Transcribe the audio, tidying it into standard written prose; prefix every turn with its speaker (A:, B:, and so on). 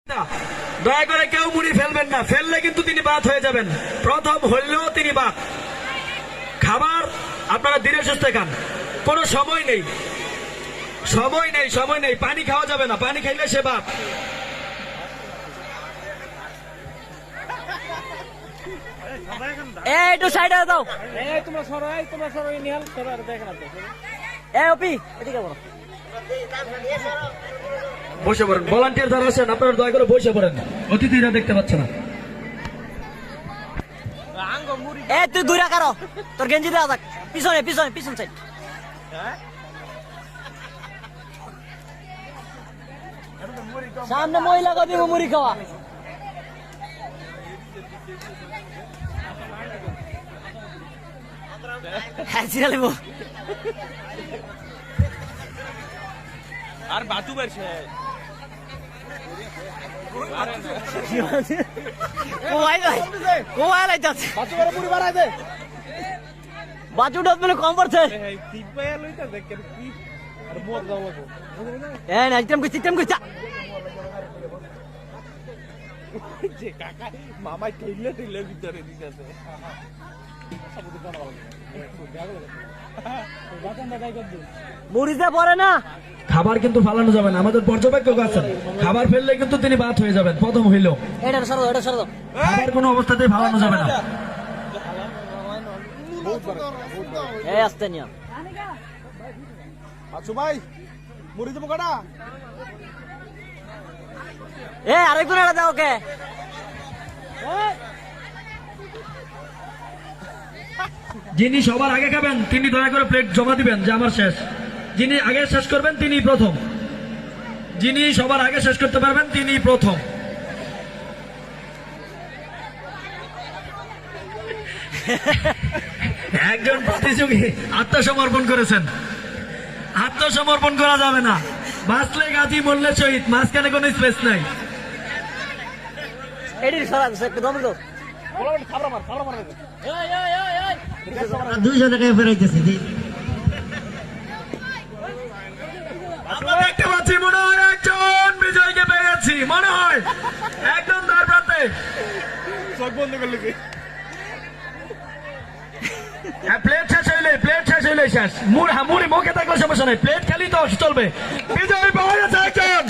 A: দয়া করে কেউ মুড়ি ফেলবেন না, ফেললে কিন্তু তিনি বাদ হয়ে যাবেন। প্রথম হইলেও তিনি বাদ। খাবার আপনারা ধীরে সুস্থে খান, কোনো সময় নেই, সময় নেই, সময় নেই। পানি খাওয়া যাবে না, পানি খাইলে সে বাদ।
B: একটু সাইডে দাও।
C: তোমরা সরাই নিহাল সরাই দেখেন
B: ওপি এদিকে বলো।
A: বসে পড়েন, ভলান্টিয়ার যারা আছেন আপনারা দয়া করে বসে পড়েন, অতিথিরা দেখতে পাচ্ছে না।
B: তুই দূরে কারো, তোর গেঞ্জি দেওয়া থাক পিছনে পিছনে পিছন সাইড। সামনে মহিলা কবি মুড়ি খাওয়া। হ্যাঁ চিরালিব
C: আর বাতু বেরছে
B: বাজুটা মানে কম পড়ছে।
C: মামাই ঠেলে ঠেলে ভিতরে দিতেছে।
B: মুড়িতে পড়ে না।
A: খাবার কিন্তু ফালানো যাবে না, আমাদের পর্যবেক্ষক আছেন, খাবার ফেললে কিন্তু তিনি বাদ হয়ে যাবেন। প্রথম হইল
B: এটা সরো, এটা সরো।
A: খাবার কোনো অবস্থাতেই ফালানো যাবে না।
B: আসতে নিও
C: আচ্ছা ভাই মুড়ি দেবো কাটা।
B: আরেকজন এটা দাও ওকে।
A: যিনি সবার আগে খাবেন তিনি দয়া করে প্লেট জমা দিবেন যে আমার শেষ। যিনি আগে শেষ করবেন তিনি প্রথম, যিনি সবার আগে শেষ করতে পারবেন তিনি প্রথম। একজন প্রতিযোগী আত্মসমর্পণ করেছেন, আত্মসমর্পণ করা যাবে না। বাঁচলে গাজী, মরলে শহীদ, মাঝখানে কোনো স্পেস নাই।
B: এটি সরা একটু দম দাও।
D: 200 টাকায় ফেরাইতেছি।
A: আমরা দেখতে পাচ্ছি মনে হয় একজন বিজয়কে পেয়েছি, মনে হয় একদম তার প্রান্তে।
C: চোখ বন্ধ করলে
A: প্লেট শেষ হইলে শেষ। মুড়ি মুখে থাকলে সমস্যা নাই, প্লেট খালি তো চলবে। বিজয় পাওয়া গেছে একজন।